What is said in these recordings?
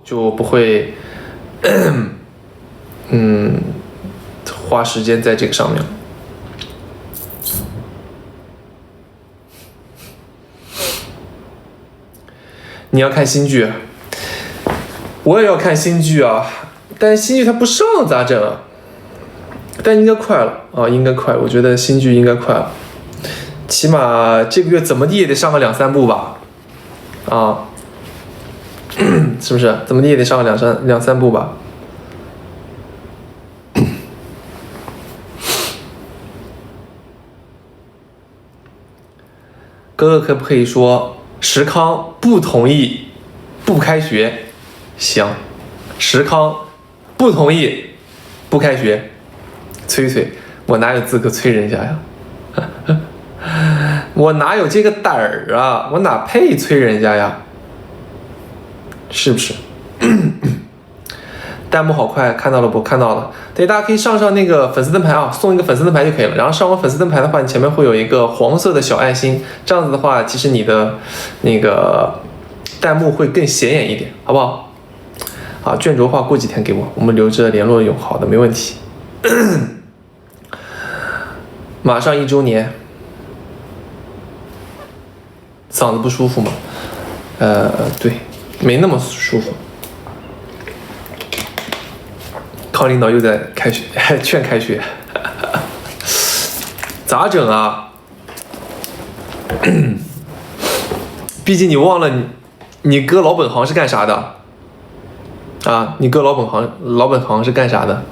就不会花时间在这个上面。你要看新剧，我也要看新剧啊，但是新剧它不上咋整啊？但应该快了啊，应该快了，我觉得新剧应该快了，起码这个月怎么地也得上个2-3部吧，啊，是不是？怎么地也得上个两三部吧？哥哥可不可以说石康不同意不开学？行，石康不同意不开学。催，我哪有资格催人家呀？我哪有这个胆儿啊？我哪配催人家呀？是不是？弹幕好快，看到了不？看到了。对，大家可以上那个粉丝灯牌啊，送一个粉丝灯牌就可以了。然后上完粉丝灯牌的话，你前面会有一个黄色的小爱心，这样子的话，其实你的那个弹幕会更显眼一点，好不好？好，卷轴画过几天给我们留着联络用。好的，没问题。马上1周年，嗓子不舒服吗？对，没那么舒服。康领导又在开学，劝开学，咋整啊？毕竟你忘了你哥老本行是干啥的啊？你哥老本行是干啥的？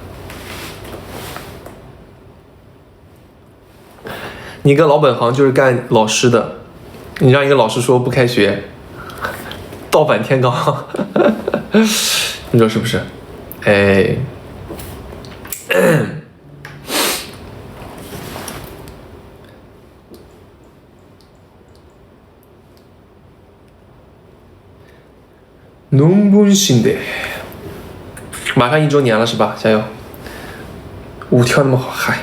你哥老本行就是干老师的，你让一个老师说不开学，盗版天罡，你说是不是？哎。农本新的，马上1周年了是吧？加油！舞跳那么好，嗨！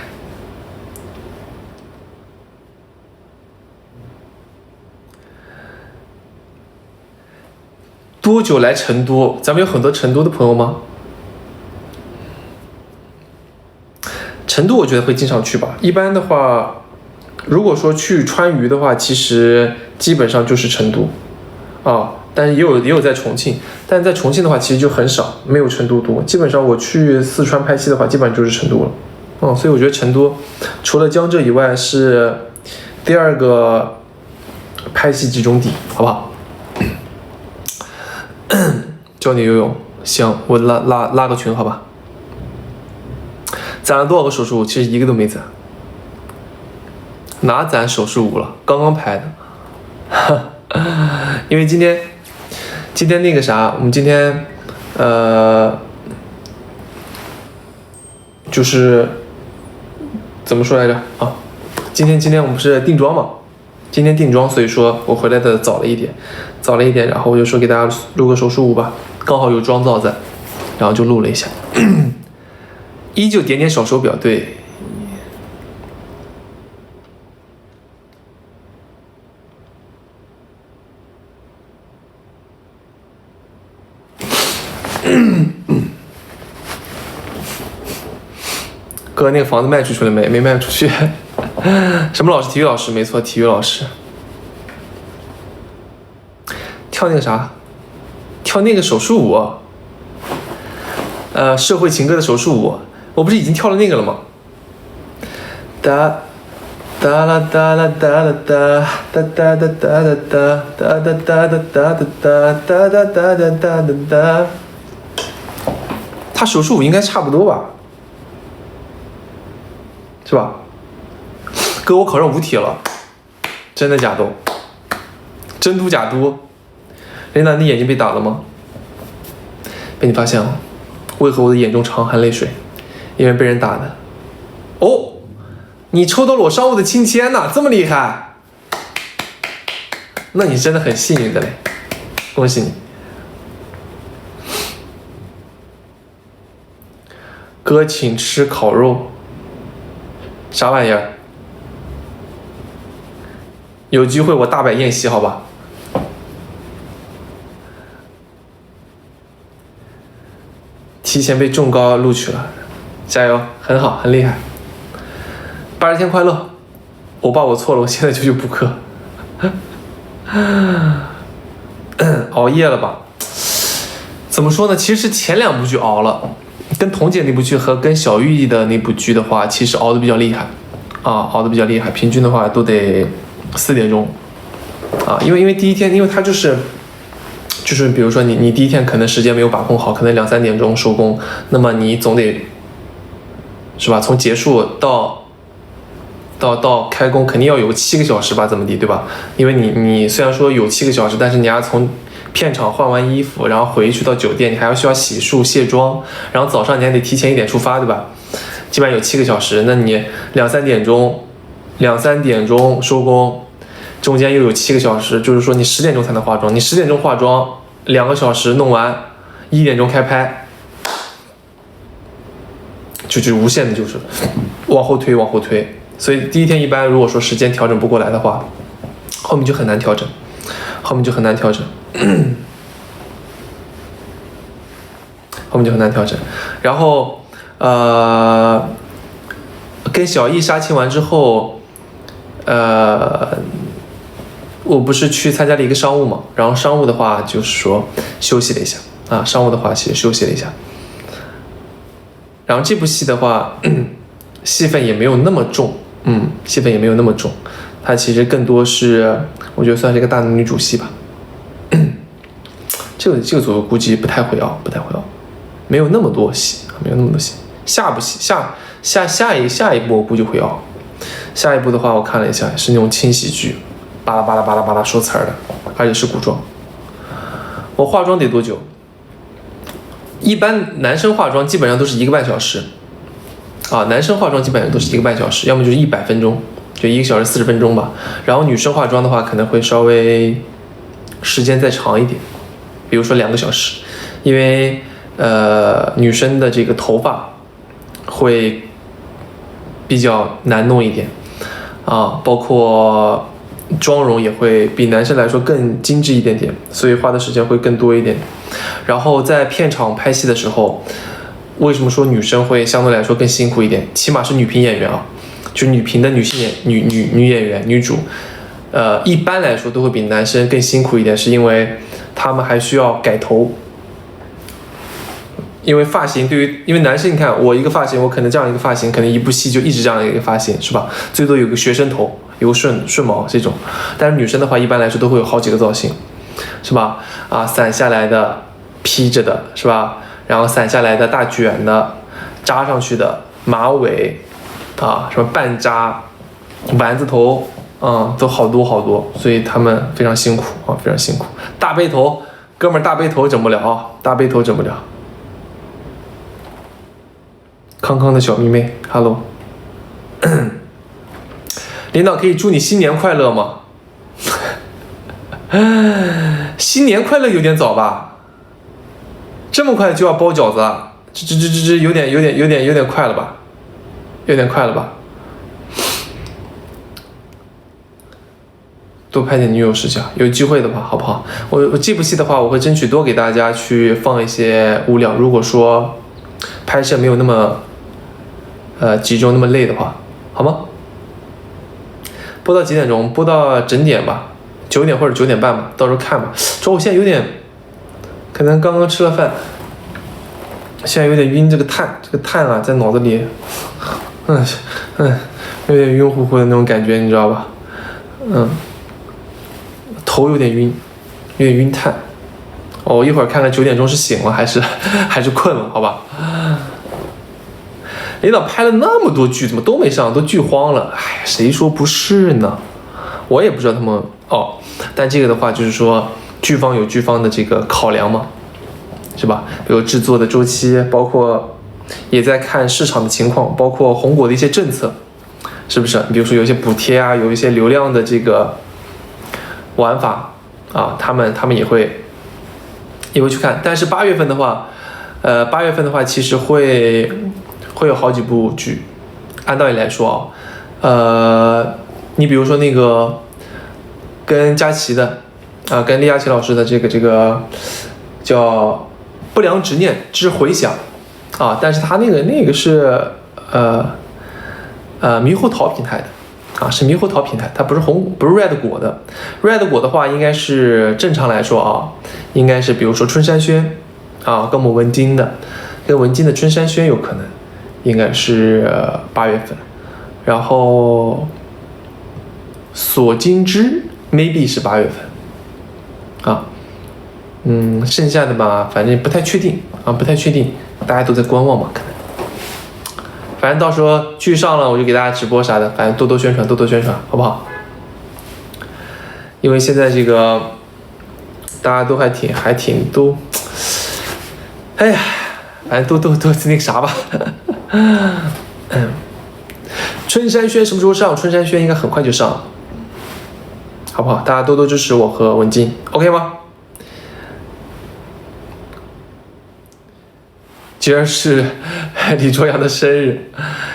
多久来成都？咱们有很多成都的朋友吗？成都我觉得会经常去吧。一般的话，如果说去川渝的话，其实基本上就是成都啊。但是也有在重庆，但在重庆的话其实就很少，没有成都多。基本上我去四川拍戏的话，基本上就是成都了。所以我觉得成都除了江浙以外是第2个拍戏集中地，好不好？教你游泳，行，我拉个群，好吧？攒了多少个手术舞？其实一个都没攒。哪攒手术舞了？刚刚拍的。因为今天那个啥，我们今天就是怎么说来着啊？今天我们不是定妆嘛？今天定妆，所以说我回来的早了一点，然后我就说给大家录个手术舞吧，刚好有妆造在，然后就录了一下。依旧点小手表，对。哥，那个房子卖出去了没？没卖出去。什么老师？体育老师，没错，体育老师。跳那个啥？跳那个手术舞。社会情歌的手术舞，我不是已经跳了那个了吗？哒哒啦哒啦哒啦哒哒哒哒哒哒哒哒哒哒哒哒哒哒哒哒哒哒哒。他手术舞应该差不多吧？是吧？哥，我考上五体了，真的假的？真嘟假嘟？琳达，你眼睛被打了吗？被你发现了。为何我的眼中常含泪水？因为被人打的。哦，你抽到了我商务的亲签呐，这么厉害？那你真的很幸运的嘞，恭喜你。哥，请吃烤肉。啥玩意儿？有机会我大摆宴席，好吧？提前被众高录取了，加油，很好，很厉害。80天快乐！我爸我错了，我现在就去补课。熬夜了吧？怎么说呢？其实前2部剧熬了，跟彤姐那部剧和跟小玉的那部剧的话，其实熬得比较厉害啊，熬得比较厉害，平均的话都得4点钟啊，因为第一天，因为它就是比如说你第一天可能时间没有把控好，可能2、3点钟收工，那么你总得是吧？从结束到开工肯定要有7个小时吧，怎么地，对吧？因为你虽然说有7个小时，但是你要从片场换完衣服，然后回去到酒店，你还需要洗漱卸妆，然后早上你还得提前1点出发，对吧？基本上有7个小时，那你2、3点钟收工，中间又有7个小时，就是说你10点钟才能化妆，你10点钟化妆，2个小时弄完，1点钟开拍，就无限的就是往后推。所以第一天一般如果说时间调整不过来的话，后面就很难调整。然后跟小易杀青完之后，我不是去参加了一个商务嘛，然后商务的话就是说休息了一下啊，其实休息了一下。然后这部戏的话，戏份也没有那么重，它其实更多是我觉得算是一个大男女主戏吧。这个组合估计不太会熬，没有那么多戏。下一部我估计会熬。下一部的话，我看了一下，是那种轻喜剧，巴拉巴拉说词儿的，而且是古装。我化妆得多久？一般男生化妆基本上都是1个半小时啊，男生化妆基本上都是1个半小时，要么就是100分钟，就1个小时40分钟吧。然后女生化妆的话，可能会稍微时间再长一点，比如说2个小时，因为女生的这个头发会比较难弄一点啊，包括妆容也会比男生来说更精致一点点，所以花的时间会更多一点。然后在片场拍戏的时候，为什么说女生会相对来说更辛苦一点？起码是女频演员啊，就女频的女演员女主，一般来说都会比男生更辛苦一点，是因为他们还需要改头。因为发型因为男生你看我一个发型，我可能这样一个发型，可能一部戏就一直这样一个发型，是吧？最多有个学生头，有个顺毛这种。但是女生的话，一般来说都会有好几个造型，是吧？啊，散下来的、披着的，是吧？然后散下来的大卷的、扎上去的马尾，啊，什么半扎、丸子头，都好多，所以他们非常辛苦啊，非常辛苦。大背头，哥们儿，大背头整不了。康康的小迷妹 ，Hello， 领导可以祝你新年快乐吗？新年快乐有点早吧？这么快就要包饺子啊？这有点快了吧？多拍点女友视角，有机会的话，好不好？我这部戏的话，我会争取多给大家去放一些物料。如果说拍摄没有那么集中那么累的话，好吗？播到几点钟？播到整点吧，9点或者9点半吧，到时候看吧。主要我现在有点，可能刚刚吃了饭，现在有点晕，这个碳啊在脑子里，有点晕乎乎的那种感觉，你知道吧？头有点晕碳。我一会儿看看9点钟是醒了还是困了，好吧？领导拍了那么多剧，怎么都没上，都剧荒了。哎，谁说不是呢？我也不知道他们但这个的话就是说，剧方有剧方的这个考量嘛，是吧？比如制作的周期，包括也在看市场的情况，包括红果的一些政策，是不是？比如说有一些补贴啊，有一些流量的这个玩法啊，他们也会去看。但是8月份的话，其实会有好几部剧。按道理来说你比如说那个跟佳琪的跟厉佳琪老师的这个叫《不良执念之回响》啊，但是它那个是猕猴桃平台的啊，是猕猴桃平台，它不是Red 果的。Red 果的话，应该是正常来说啊，应该是比如说春山轩啊，跟我们文津的春山轩有可能，应该是8月份，然后所金枝 maybe 是8月份啊，剩下的吧，反正不太确定啊，不太确定，大家都在观望嘛，可能。反正到时候剧上了，我就给大家直播啥的，反正多多宣传，好不好？因为现在这个大家都还挺都，哎呀，反正都那个啥吧。春山轩什么时候上？春山轩应该很快就上了，好不好？大家多多支持我和文静 ，OK 吗？今儿是李卓阳的生日，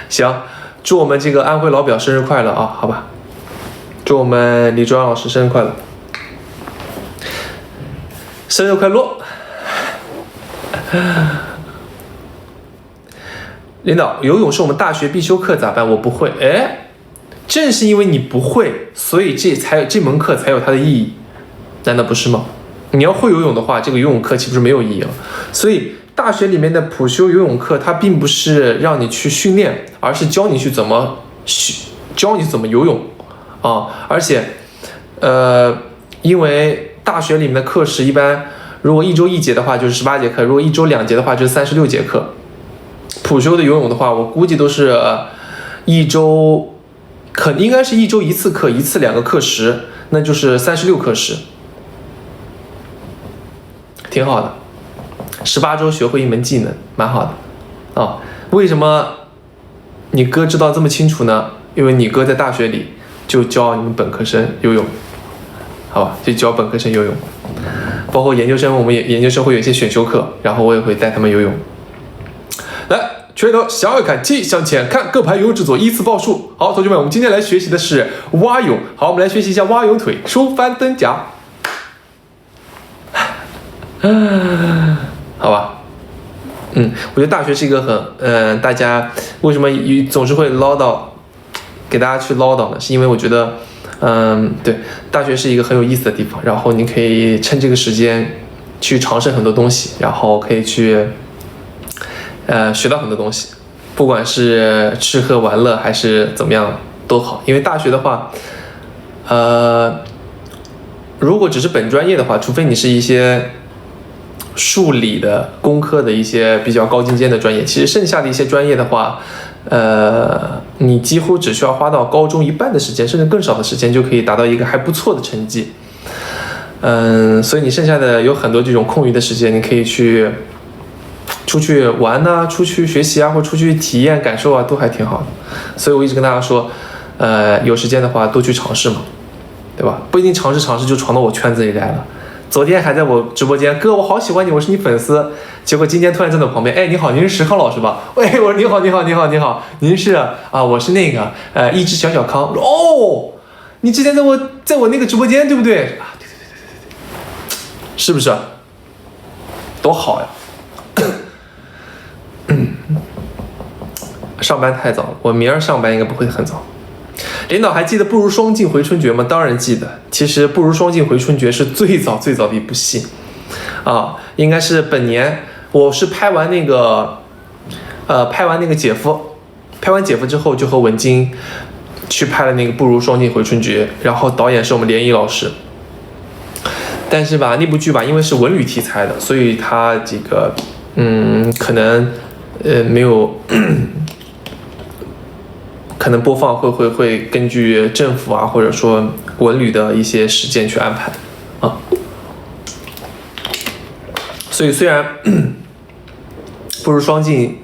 行，祝我们这个安徽老表生日快乐啊，好吧？祝我们李卓阳老师生日快乐，生日快乐！领导，游泳是我们大学必修课，咋办？我不会。哎，正是因为你不会，所以这门课才有它的意义，难道不是吗？你要会游泳的话，这个游泳课岂不是没有意义了？所以大学里面的普修游泳课，它并不是让你去训练，而是教你怎么游泳啊！而且，因为大学里面的课时一般，如果1周1节的话就是18节课，如果1周2节的话就是36节课。普修的游泳的话，我估计都是应该是1周1次课，1次2个课时，那就是36课时，挺好的。18周学会一门技能，蛮好的啊。为什么你哥知道这么清楚呢？因为你哥在大学里就教你们本科生游泳，好吧？就教本科生游泳，包括研究生，我们研究生会有一些选修课，然后我也会带他们游泳。来，拳头向外看齐，向前看，各排游泳制作依次报数。好，同学们，我们今天来学习的是蛙泳。好，我们来学习一下蛙泳腿，收翻蹬夹。好吧，我觉得大学是一个很，大家为什么总是会唠叨，给大家去唠叨呢？是因为我觉得，对，大学是一个很有意思的地方，然后你可以趁这个时间去尝试很多东西，然后可以去，学到很多东西，不管是吃喝玩乐还是怎么样都好。因为大学的话，如果只是本专业的话，除非你是一些数理的工科的一些比较高精尖的专业，其实剩下的一些专业的话，你几乎只需要花到高中一半的时间，甚至更少的时间就可以达到一个还不错的成绩。所以你剩下的有很多这种空余的时间，你可以出去玩啊，出去学习啊，或出去体验感受啊，都还挺好的。所以我一直跟大家说，有时间的话多去尝试嘛，对吧？不一定尝试就闯到我圈子里来了。昨天还在我直播间，哥，我好喜欢你，我是你粉丝。结果今天突然站在我旁边，哎，你好，您是石康老师吧？喂，我说你好，您是啊？我是那个一只小康。我说哦，你之前在我那个直播间对不对？啊，对，是不是？多好呀！上班太早了，我明儿上班应该不会很早。领导还记得《不如双镜回春诀》吗？当然记得。其实《不如双镜回春诀》是最早的一部戏啊，应该是本年。我是拍完那个姐夫，拍完姐夫之后就和文晶去拍了那个《不如双镜回春诀》，然后导演是我们连毅老师。但是吧，那部剧吧，因为是文旅题材的，所以它这个可能没有。可能播放会根据政府啊，或者说文旅的一些时间去安排啊。所以虽然不如双镜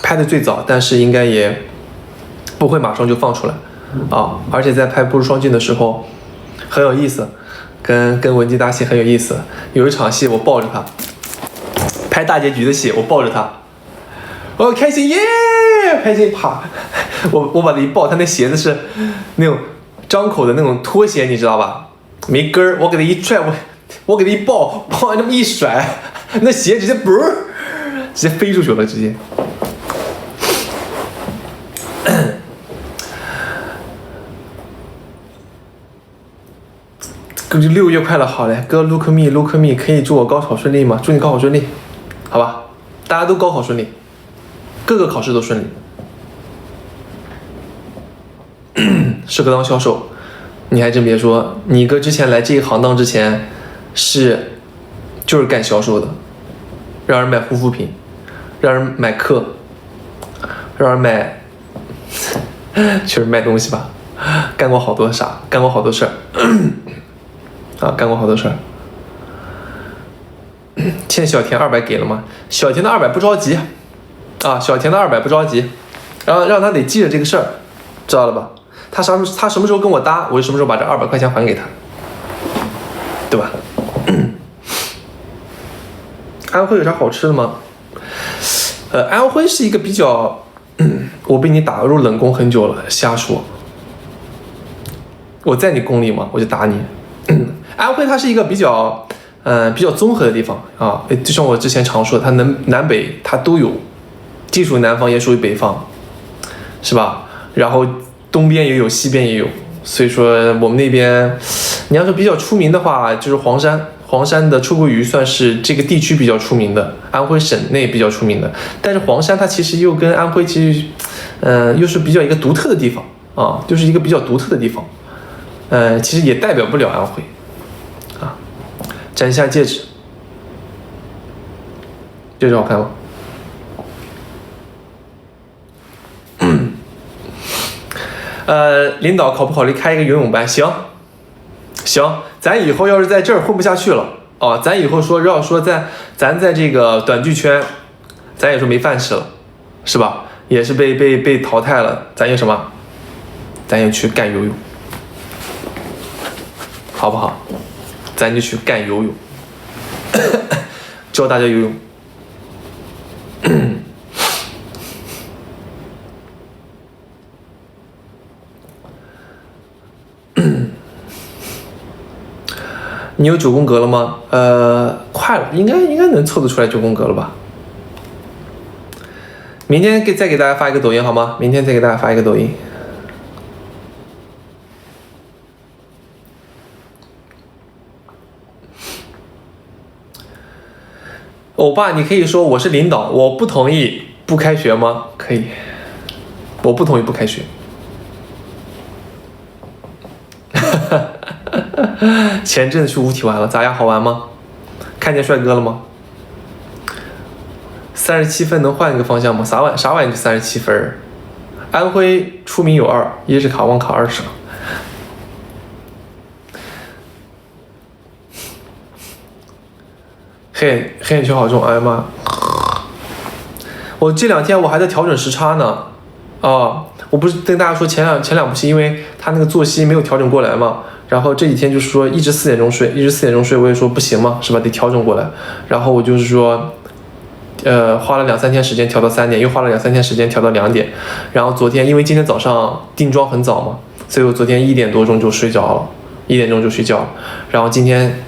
拍的最早，但是应该也不会马上就放出来啊。而且在拍不如双镜的时候很有意思，跟文姬搭戏很有意思。有一场戏我抱着他，拍大结局的戏我抱着他，我开心耶！开心啪！我把他一抱，他那鞋子是那种张口的那种拖鞋，你知道吧？没跟儿，我给他一拽，我给他一抱，抱完这么一甩，那鞋直接直接飞出去了，直接。6月快了，好嘞，哥 ，look me，可以祝我高考顺利吗？祝你高考顺利，好吧，大家都高考顺利，各个考试都顺利。适合当销售，你还真别说，你哥之前来这一行当之前就是干销售的，让人买护肤品，让人买课，让人买，确实卖东西吧，干过好多事儿啊，干过好多事儿。欠小田200给了吗？小田的200不着急啊，小田的200不着急，让他得记着这个事儿，知道了吧？他什么时候跟我搭，我就什么时候把这200块钱还给他，对吧？安徽有啥好吃的吗？安徽是一个比较，我被你打入冷宫很久了，瞎说。我在你宫里嘛，我就打你。安徽它是一个比较综合的地方啊，就像我之前常说的，它南北它都有，既属于南方也属于北方，是吧？然后东边也有，西边也有，所以说我们那边，你要说比较出名的话，就是黄山的出锅鱼算是这个地区比较出名的，安徽省内比较出名的。但是黄山它其实又跟安徽其实，又是比较一个独特的地方啊，就是一个比较独特的地方。其实也代表不了安徽，啊，摘下戒指，戒指好看吗？领导考不考虑开一个游泳班？行，咱以后要是在这儿混不下去了，哦，咱以后要说咱在这个短剧圈，咱也说没饭吃了，是吧？也是被淘汰了，咱有什么？咱也去干游泳。好不好？咱就去干游泳，教大家游泳。你有9宫格了吗？快了，应该能凑得出来9宫格了吧？明天再给大家发一个抖音好吗？明天再给大家发一个抖音。欧巴，你可以说我是领导，我不同意不开学吗？可以，我不同意不开学。前阵子去五体玩了，咋样？好玩吗？看见帅哥了吗？37分能换一个方向吗？啥玩意就37分？安徽出名有2，一是卡旺卡，2是。黑眼圈好重，哎呀妈！我这2天我还在调整时差呢，我不是跟大家说前两部戏，因为他那个作息没有调整过来嘛，然后这几天就是说一直4点钟睡，我也说不行嘛，是吧？得调整过来，然后我就是说，花了2-3天时间调到3点，又花了2-3天时间调到2点，然后昨天因为今天早上定妆很早嘛，所以我昨天1点多钟就睡着了，1点钟就睡觉了，然后今天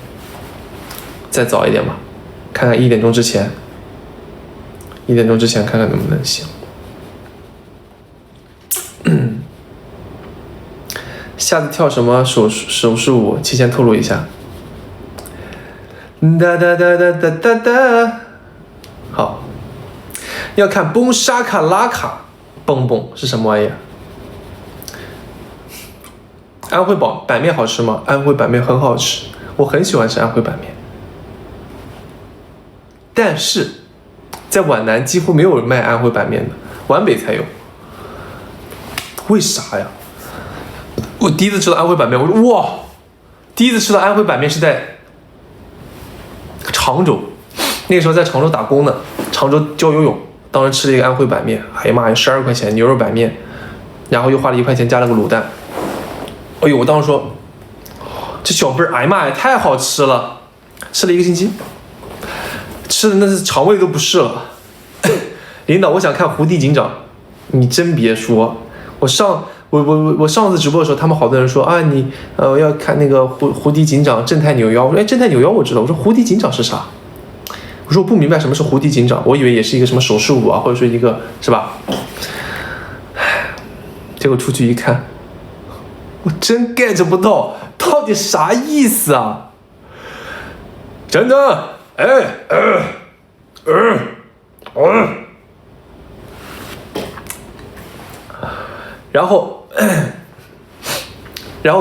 再早一点吧。看看1点钟之前看看能不能行。下次跳什么手势舞？提前透露一下。哒哒哒哒哒哒哒。好，要看崩沙卡拉卡，蹦是什么玩意儿？安徽板面好吃吗？安徽板面很好吃，我很喜欢吃安徽板面。但是在皖南几乎没有卖安徽板面的，皖北才有。为啥呀？我第一次吃到安徽板面，我说哇！第一次吃到安徽板面是在常州，那个时候在常州打工呢，常州教游泳，当时吃了一个安徽板面，哎呀妈呀，12块钱牛肉板面，然后又花了1块钱加了个卤蛋。哎呦，我当时说这小辈儿，哎呀妈呀，太好吃了，吃了1个星期。吃的那是肠胃都不适了。领导，我想看《胡迪警长》，你真别说，我上次直播的时候，他们好多人说啊，你要看那个胡迪警长正太扭腰，我说哎，正太扭腰我知道，我说胡迪警长是啥？我说我不明白什么是胡迪警长，我以为也是一个什么手势舞啊，或者说一个是吧？结果出去一看，我真 get 不到到底啥意思啊！等等，然后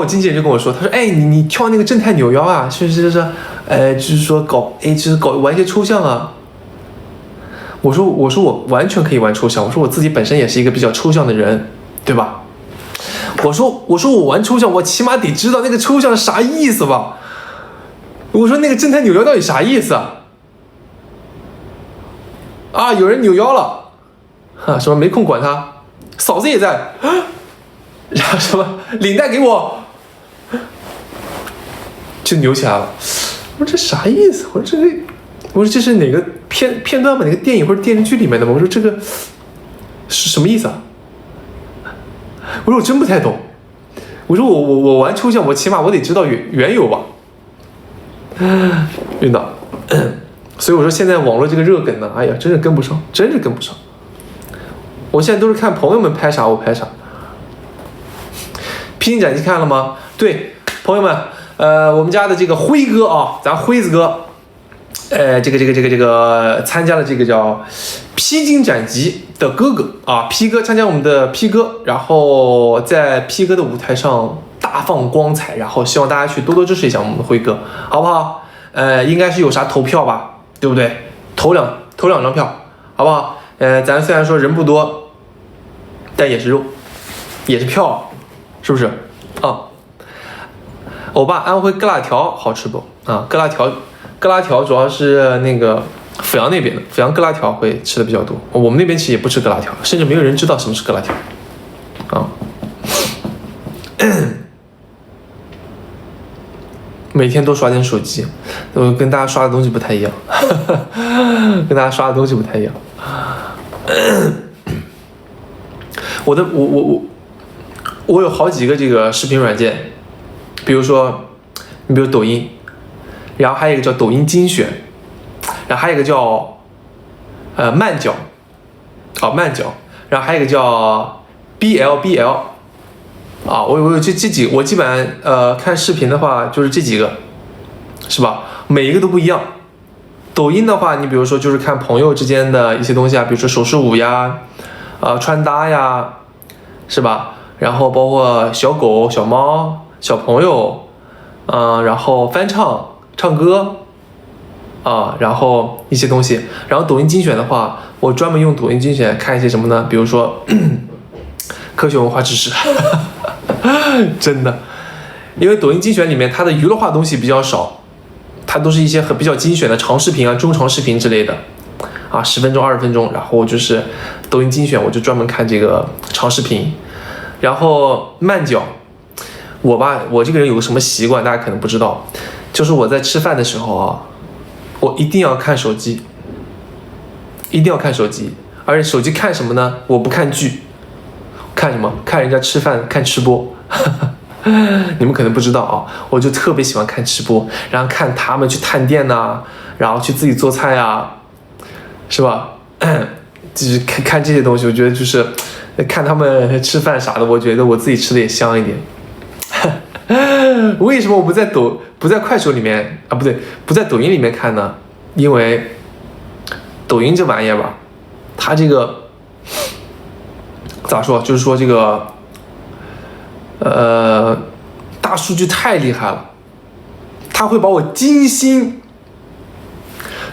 我经纪人就跟我说，他说，你跳那个正太扭腰啊，就是说就是玩一些抽象啊。我说我完全可以玩抽象，我说我自己本身也是一个比较抽象的人，对吧？我说我玩抽象，我起码得知道那个抽象是啥意思吧？我说那个正太扭腰到底啥意思啊？啊，有人扭腰了，什么没空管他，嫂子也在，然后什么领带给我，就扭起来了。我说这啥意思？我说这是哪个片段吗？哪个电影或者电视剧里面的吗？我说这个是什么意思啊？我说我真不太懂。我说我玩抽象，我起码我得知道缘由吧。晕倒。所以我说现在网络这个热梗呢，哎呀，真是跟不上，真是跟不上。我现在都是看朋友们拍啥我拍啥。披荆斩棘看了吗？对，朋友们，我们家的这个辉哥啊，咱辉子哥，这个参加了这个叫披荆斩棘的哥哥啊，P哥参加我们的 P哥，然后在 P哥的舞台上大放光彩，然后希望大家去多多支持一下我们的辉哥，好不好？应该是有啥投票吧，对不对？投两张票，好不好？咱虽然说人不多，但也是肉，也是票，是不是？啊，欧巴，安徽疙瘩条好吃不？啊，疙瘩条主要是那个阜阳那边的，阜阳疙瘩条会吃的比较多。我们那边其实也不吃疙瘩条，甚至没有人知道什么是疙瘩条。啊，每天多刷点手机，我跟大家刷的东西不太一样，跟大家刷的东西不太一样。我有好几个这个视频软件，比如抖音，然后还有一个叫抖音精选，然后还有一个叫慢脚，然后还有一个叫 BL 啊，我有这几个，我基本上看视频的话就是这几个，是吧？每一个都不一样。抖音的话，你比如说就是看朋友之间的一些东西啊，比如说手势舞呀，穿搭呀，是吧？然后包括小狗、小猫、小朋友，然后翻唱歌，然后一些东西。然后抖音精选的话，我专门用抖音精选看一些什么呢？比如说科学文化知识，真的，因为抖音精选里面它的娱乐化东西比较少，它都是一些比较精选的长视频啊、中长视频之类的，10分钟、20分钟。然后就是抖音精选，我就专门看这个长视频。然后慢脚，我这个人有个什么习惯，大家可能不知道，就是我在吃饭的时候啊，我一定要看手机，而且手机看什么呢？我不看剧，看什么？看人家吃饭，看吃播。你们可能不知道啊，我就特别喜欢看吃播，然后看他们去探店呐，然后去自己做菜啊，是吧？就是看这些东西，我觉得就是看他们吃饭啥的，我觉得我自己吃的也香一点。为什么我不在快手里面啊？不在抖音里面看呢？因为抖音这玩意儿吧，它这个咋说？就是说这个大数据太厉害了，它会把我精心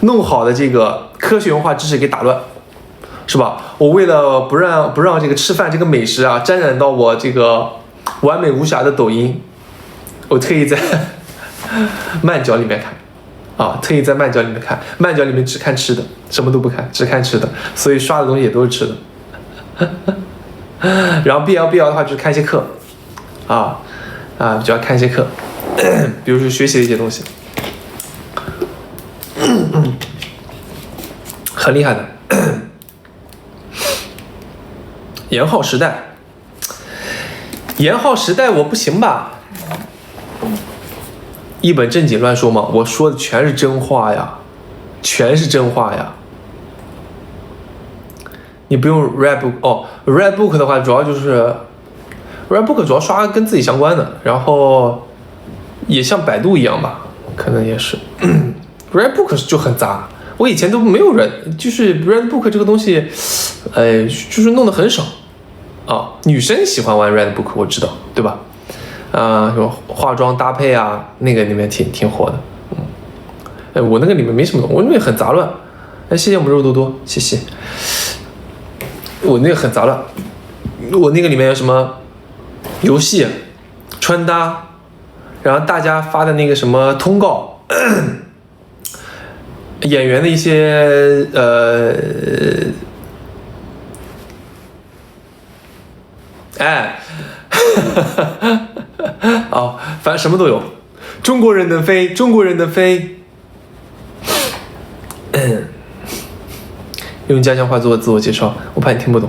弄好的这个科学文化知识给打乱，是吧？我为了不让这个吃饭这个美食啊沾染到我这个完美无瑕的抖音，我特意在慢脚里面看慢脚里面只看吃的，什么都不看，只看吃的，所以刷的东西也都是吃的。然后 BL 的话就是看一些课就要看一些课，比如说学习的一些东西，很厉害的。延浩时代我不行吧？一本正经乱说嘛，我说的全是真话呀，全是真话呀。你不用 Redbook 哦 ，Redbook 的话主要就是 Redbook 主要刷跟自己相关的，然后也像百度一样吧，可能也是。Redbook 就很杂，我以前都没有人，就是 Redbook 这个东西，就是弄得很少啊。女生喜欢玩 Redbook， 我知道，对吧？什么化妆搭配啊，那个里面挺火的。我那个里面没什么东西，我那个很杂乱。谢谢我们肉多多，谢谢。我那个很杂乱，我那个里面有什么游戏、穿搭，然后大家发的那个什么通告，演员的一些哦，反正什么都有。中国人能飞，中国人能飞。用家乡话做自我介绍，我怕你听不懂。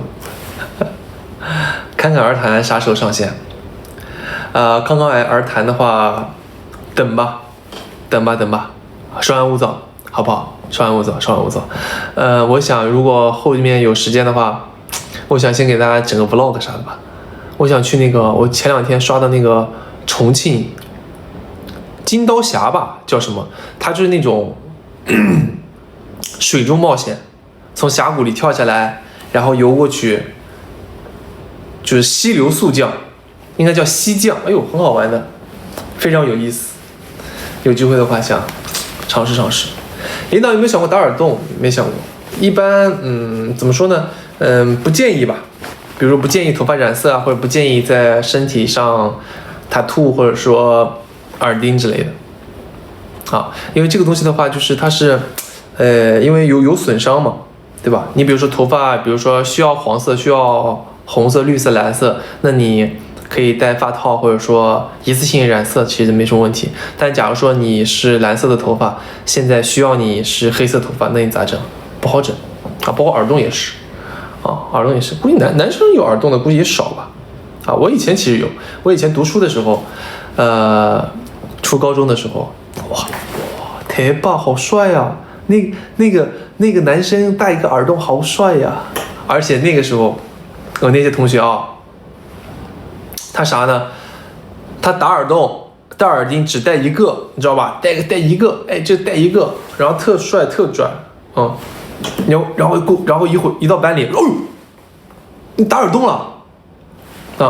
侃侃而谈啥时候上线？侃侃而谈的话，等吧，稍安勿躁，好不好？稍安勿躁。我想如果后面有时间的话，我想先给大家整个 vlog 啥的吧。我想去那个，我前2天刷的那个重庆金刀峡吧，叫什么？它就是那种水中冒险。从峡谷里跳下来，然后游过去，就是溪流速降，应该叫溪降。哎呦，很好玩的，非常有意思。有机会的话想尝试。领导有没有想过打耳洞？没想过。一般，怎么说呢？不建议吧。比如说不建议头发染色啊，或者不建议在身体上tattoo或者说耳钉之类的。啊，因为这个东西的话，就是它是，因为有损伤嘛。对吧？你比如说头发，比如说需要黄色、需要红色、绿色、蓝色，那你可以戴发套，或者说一次性染色，其实没什么问题。但假如说你是蓝色的头发，现在需要你是黑色头发，那你咋整？不好整啊！包括耳洞也是啊，耳洞也是。估计男生有耳洞的估计也少吧？啊，我以前其实有，我以前读书的时候，初高中的时候，哇，贴吧好帅啊！那个男生戴一个耳洞好帅呀！而且那个时候，我那些同学啊，他啥呢？他打耳洞、戴耳钉只戴一个，你知道吧？戴一个，就戴一个，然后特帅特拽，然后一到班里，哦呦，你打耳洞了？打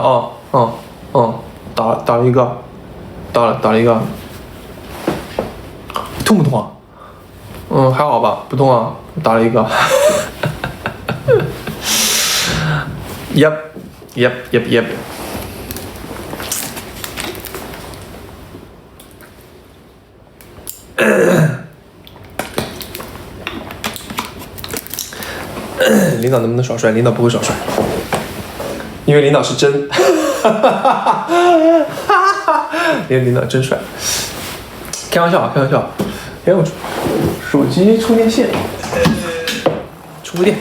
了一个，打了一个，痛不痛啊？还好吧，不痛啊，打了一个。Yep。领导能不能耍帅？领导不会耍帅，因为领导是真。因为领导真帅。开玩笑。哎，我手机充电线，充个电。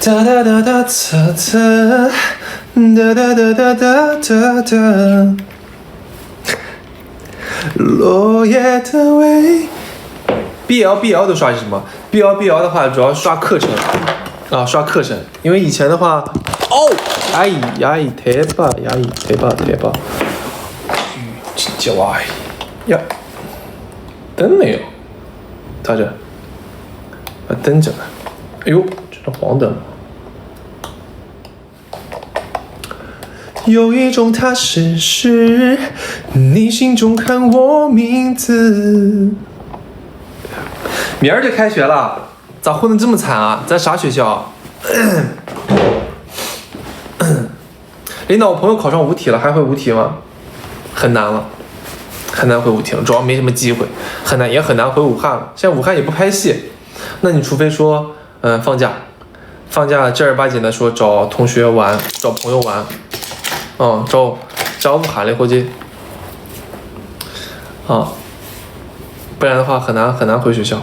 哒哒哒哒哒哒，落叶的味。BL 都刷什么 ？BL 的话主要刷课程啊，刷课程。因为以前的话，贴吧。叫呀，灯没有，咋着？把灯整了。哎呦，这是黄灯。有一种踏实是你心中喊我名字。明儿就开学了，咋混得这么惨啊？在啥学校？领导，我朋友考上五体了，还会五体吗？很难了，很难回五体了，主要没什么机会，也很难回武汉了。现在武汉也不拍戏，那你除非说，放假正儿八经的说找同学玩，找朋友玩，找武汉的伙计，不然的话很难回学校。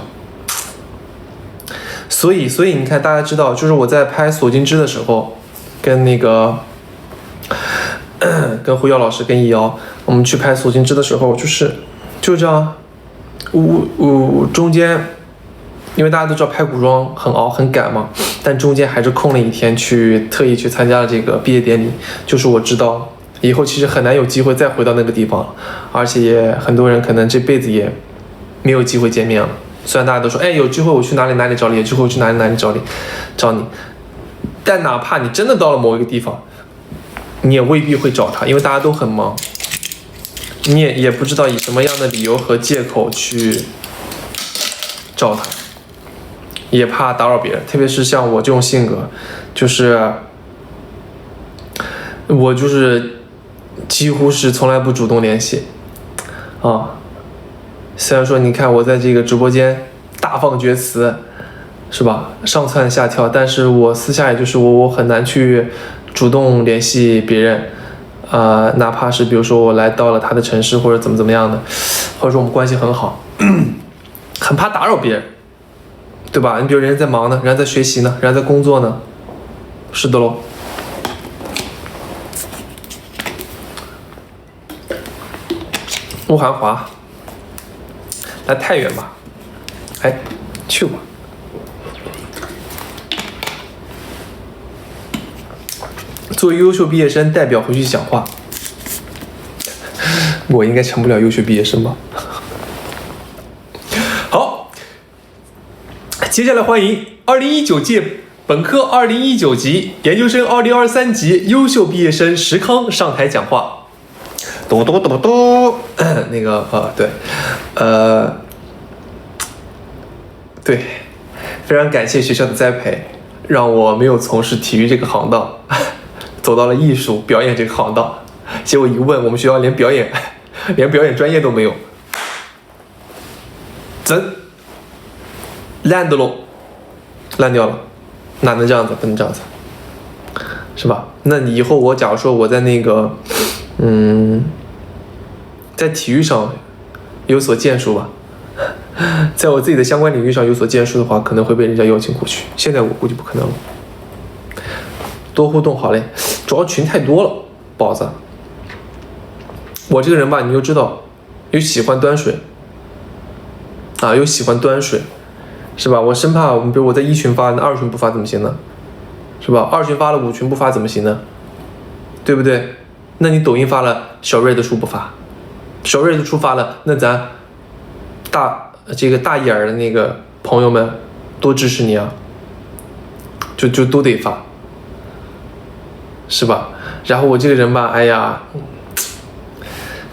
所以你看，大家知道，就是我在拍《锁金枝》的时候，跟胡瑶老师跟易瑶，我们去拍《锁金枝》的时候，就是就这样，中间，因为大家都知道拍古装很熬很赶嘛，但中间还是空了一天特意去参加了这个毕业典礼。就是我知道以后其实很难有机会再回到那个地方，而且也很多人可能这辈子也没有机会见面了。虽然大家都说，哎，有机会我去哪里找你，有机会我去哪里找你，但哪怕你真的到了某一个地方，你也未必会找他，因为大家都很忙，你也不知道以什么样的理由和借口去找他，也怕打扰别人。特别是像我这种性格，我几乎是从来不主动联系啊。虽然说你看我在这个直播间大放厥词，是吧？上蹿下跳，但是我私下也就是我很难去主动联系别人，哪怕是比如说我来到了他的城市或者怎么样的，或者说我们关系很好，很怕打扰别人，对吧？你比如人家在忙呢，人家在学习呢，人家在工作呢，是的喽。吴涵华，来太原吧，哎，去吧。作为优秀毕业生，代表回去讲话。我应该成不了优秀毕业生吧？好，接下来欢迎2019届本科2019级、研究生2023级优秀毕业生石康上台讲话。咚咚咚咚，那个对，非常感谢学校的栽培，让我没有从事体育这个行当，走到了艺术表演这个行当。结果一问，我们学校连表演专业都没有，真烂的喽，烂掉了，哪能这样子？不能这样子，是吧？那你以后我假如说我在那个在体育上有所建树吧，在我自己的相关领域上有所建树的话，可能会被人家邀请过去。现在我估计不可能了。多互动好嘞，主要群太多了，宝子。我这个人吧，你就知道，有喜欢端水啊，有喜欢端水，是吧？我生怕比如我在1群发，那2群不发怎么行呢？是吧？2群发了5群不发怎么行呢？对不对？那你抖音发了，小瑞的书不发，小瑞的书发了，那咱大眼儿的那个朋友们多支持你啊，就都得发，是吧？然后我这个人吧，哎呀，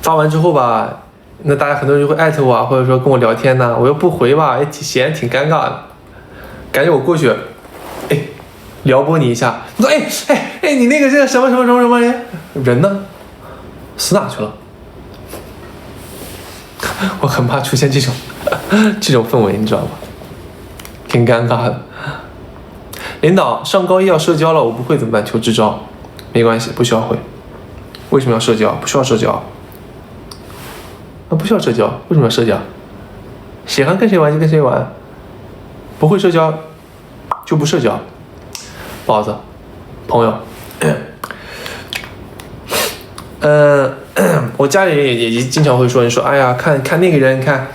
发完之后吧，那大家很多人就会艾特我啊，或者说跟我聊天呢，我又不回吧，也显得挺尴尬的，感觉我过去，哎，撩拨你一下，你说哎，你那个这什么人呢？死哪去了？我很怕出现这种氛围，你知道吗？挺尴尬的。领导，上高一要社交了，我不会怎么办？求支招。没关系，不需要会。为什么要社交？不需要社交。不需要社交，为什么要社交？喜欢跟谁玩就跟谁玩，不会社交就不社交。宝子，朋友，我家里人也经常会说，你说，哎呀，看那个人，看，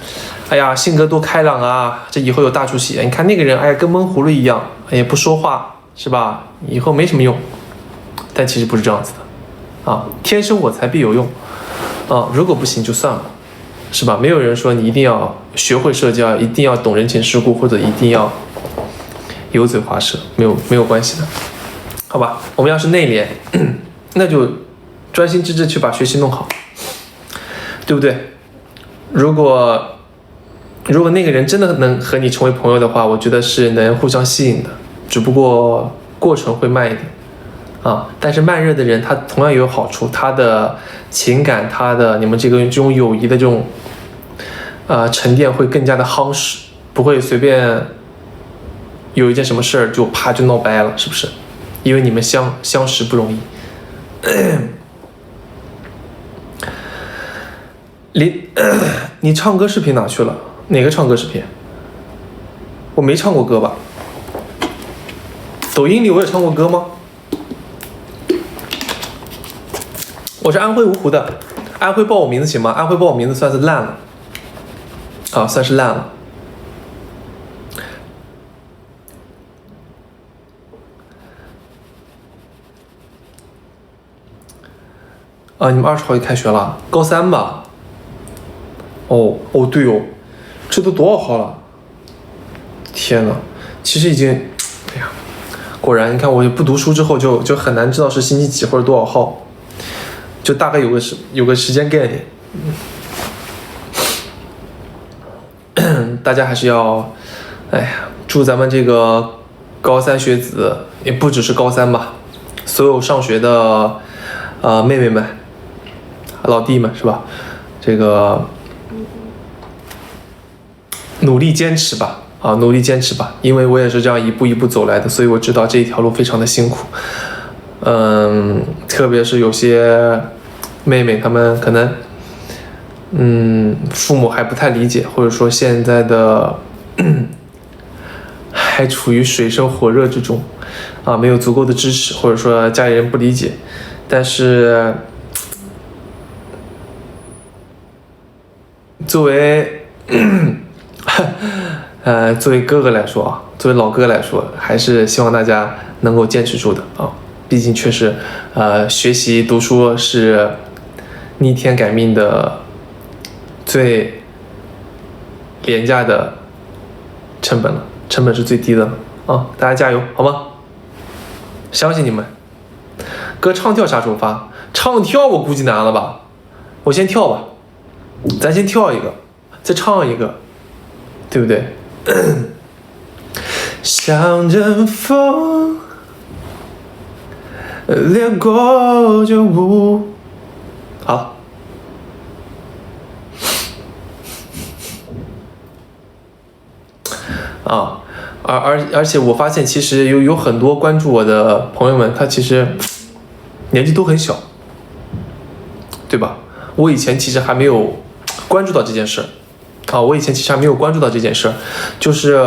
哎呀，性格多开朗啊，这以后有大出息。你看那个人，哎呀，跟闷葫芦一样，也不说话，是吧？以后没什么用。但其实不是这样子的，啊，天生我材必有用，啊，如果不行就算了，是吧？没有人说你一定要学会社交，一定要懂人情世故，或者一定要油嘴滑舌，没有关系的，好吧？我们要是内敛，那就专心致志去把学习弄好，对不对？如果那个人真的能和你成为朋友的话，我觉得是能互相吸引的，只不过过程会慢一点啊。但是慢热的人他同样也有好处，他的情感，你们这种友谊的这种沉淀会更加的夯实，不会随便有一件什么事儿就啪就闹掰了，是不是？因为你们相识不容易。你唱歌视频哪去了？哪个唱歌视频？我没唱过歌吧？抖音里我有唱过歌吗？我是安徽芜湖的，安徽报我名字行吗？安徽报我名字算是烂了，啊，算是烂了。啊，你们20号就开学了，高3吧？哦，对哦，这都多少号了？天哪，其实已经，哎呀，果然，你看我不读书之后就很难知道是星期几或者多少号，就大概有个时间概念。大家还是要，哎呀，祝咱们这个高3学子，也不只是高3吧，所有上学的妹妹们、老弟们是吧？这个努力坚持吧，努力坚持吧，因为我也是这样一步一步走来的，所以我知道这一条路非常的辛苦。特别是有些妹妹她们可能。父母还不太理解，或者说现在的还处于水深火热之中，没有足够的支持，或者说家里人不理解，但是作为作为哥哥来说啊，作为老哥来说，还是希望大家能够坚持住的啊，毕竟确实学习读书是逆天改命的最廉价的成本了，成本是最低的了啊！大家加油，好吗？相信你们。哥，唱跳啥时候发？唱跳我估计难了吧？我先跳吧，咱先跳一个，再唱一个，对不对？像阵风掠过这雾，好。而且我发现其实有很多关注我的朋友们，他其实年纪都很小，对吧？我以前其实还没有关注到这件事就是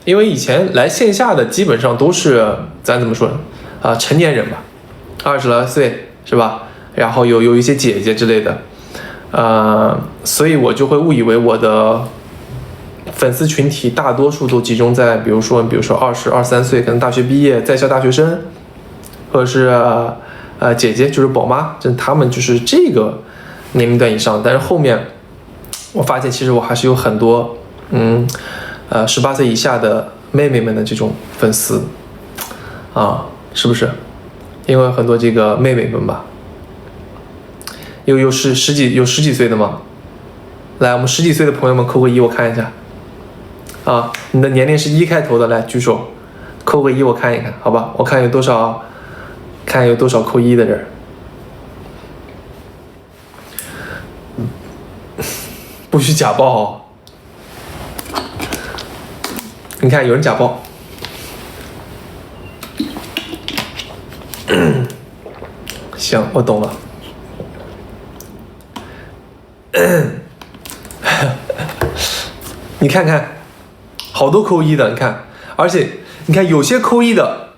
因为以前来线下的基本上都是咱怎么说成年人吧，20来岁是吧？然后有一些姐姐之类的，所以我就会误以为我的粉丝群体大多数都集中在比如说20、23岁，可能大学毕业在校大学生，或者是姐姐就是宝妈，他们就是这个年龄段以上。但是后面我发现其实我还是有很多18岁以下的妹妹们的这种粉丝是不是？因为很多这个妹妹们吧，有十几岁的吗？来，我们10几岁的朋友们扣个1，我看一下。你的年龄是1开头的，来举手，扣个1，我看一看，好吧？我看有多少扣1的人。不许假报你看有人假报。行，我懂了。你看看，好多扣1的，你看，而且你看有些扣1的，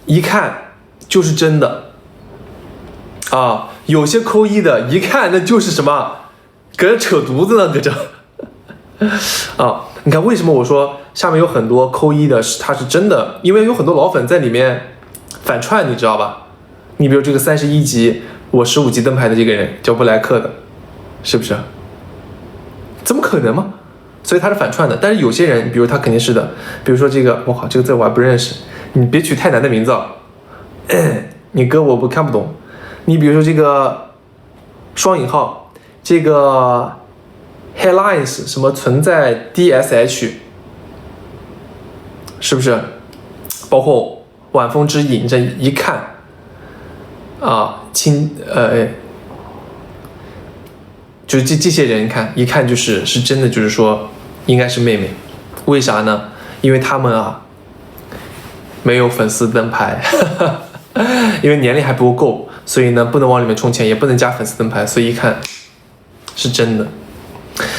一看就是真的有些扣1的，一看那就是什么，搁这扯犊子呢，搁这你看为什么我说下面有很多扣1的，他是真的，因为有很多老粉在里面反串，你知道吧？你比如这个31级，我15级灯牌的这个人叫布莱克的，是不是？怎么可能吗？所以他是反串的。但是有些人，比如他肯定是的，比如说这个，我靠，这个字我还不认识，你别取太难的名字你哥我看不懂。你比如说这个双引号，这个 headlines 什么存在 DSH， 是不是？包括晚风之影，这一看就是这些人一看是真的，就是说应该是妹妹。为啥呢？因为他们没有粉丝灯牌因为年龄还不够，所以呢不能往里面充钱，也不能加粉丝灯牌，所以一看是真的。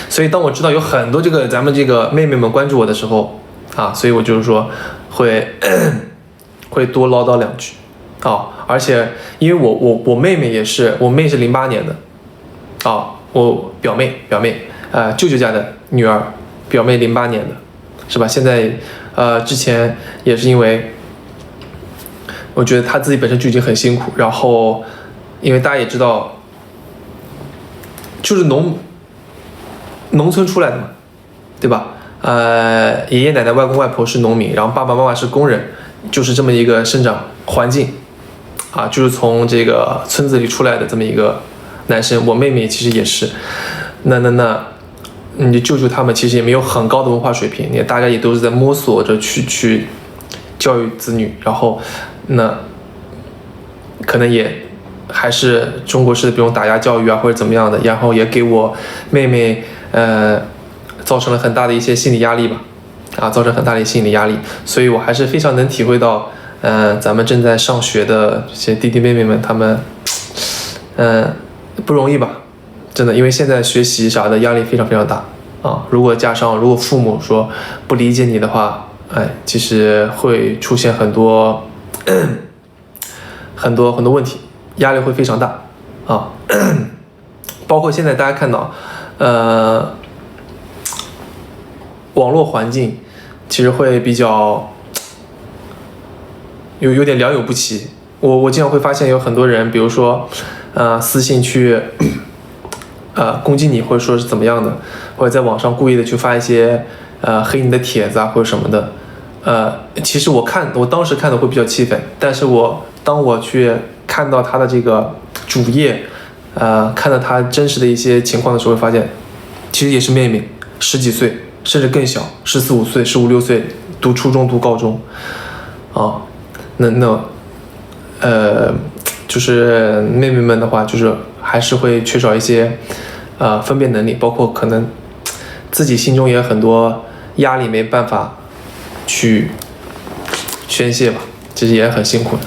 所以当我知道有很多咱们这个妹妹们关注我的时候所以我就是说会多唠叨两句而且因为我妹妹也是，我妹是08年的，我表妹舅舅家的女儿，表妹08年的，是吧？现在之前也是因为我觉得她自己本身就已经很辛苦，然后因为大家也知道，就是农村出来的嘛，对吧？爷爷奶奶、外公外婆是农民，然后爸爸妈妈是工人，就是这么一个生长环境就是从这个村子里出来的这么一个男生。我妹妹其实也是，那你的舅舅他们其实也没有很高的文化水平，也大家也都是在摸索着去教育子女，然后那可能也还是中国式的比如打压教育或者怎么样的，然后也给我妹妹造成了很大的一些心理压力吧，造成很大的心理压力，所以我还是非常能体会到，咱们正在上学的这些弟弟妹妹们，他们，不容易吧，真的，因为现在学习啥的压力非常非常大如果父母说不理解你的话，其实会出现很多问题，压力会非常大包括现在大家看到，网络环境其实会比较有点良莠不齐。我经常会发现有很多人，比如说私信去攻击你，或者说是怎么样的，或者在网上故意的去发一些黑你的帖子或者什么的。其实我当时看的会比较气愤，但是当我去看到他的这个主页，看到他真实的一些情况的时候，会发现其实也是妹妹10几岁甚至更小，14、15岁、15、16岁读初中读高中就是妹妹们的话，就是还是会缺少一些分辨能力，包括可能自己心中也有很多压力没办法去宣泄吧，其实也很辛苦的。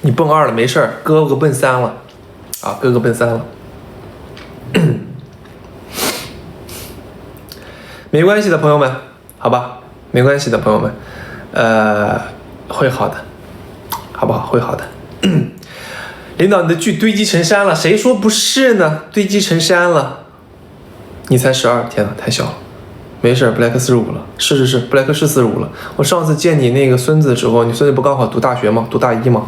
你奔2了没事儿，哥哥奔3了哥哥奔3了。没关系的朋友们，好吧，没关系的朋友们，会好的，好不好？会好的。领导，你的剧堆积成山了，谁说不是呢？堆积成山了。你才12，天哪，太小了。没事 ，Black 45了，是 ，Black 是45了。我上次见你那个孙子的时候，你孙子不刚好读大学吗？读大1吗？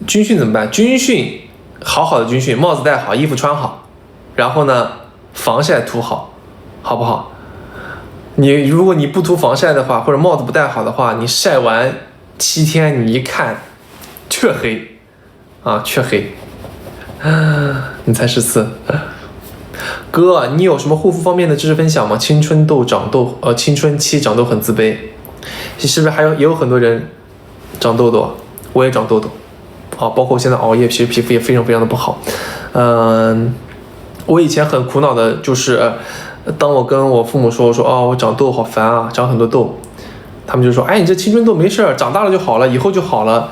军训怎么办？军训好的军训，帽子戴好，衣服穿好，然后呢，防晒涂好，好不好？如果你不涂防晒的话，或者帽子不戴好的话，你晒完7天，你一看，黢黑，黢黑，你才14。哥，你有什么护肤方面的知识分享吗？青春期长痘很自卑，是不是也有很多人长痘痘？我也长痘痘。包括我现在熬夜，其实皮肤也非常非常的不好。我以前很苦恼的就是，当我跟我父母说我长痘好烦长很多痘，他们就说你这青春痘没事，长大了就好了，以后就好了。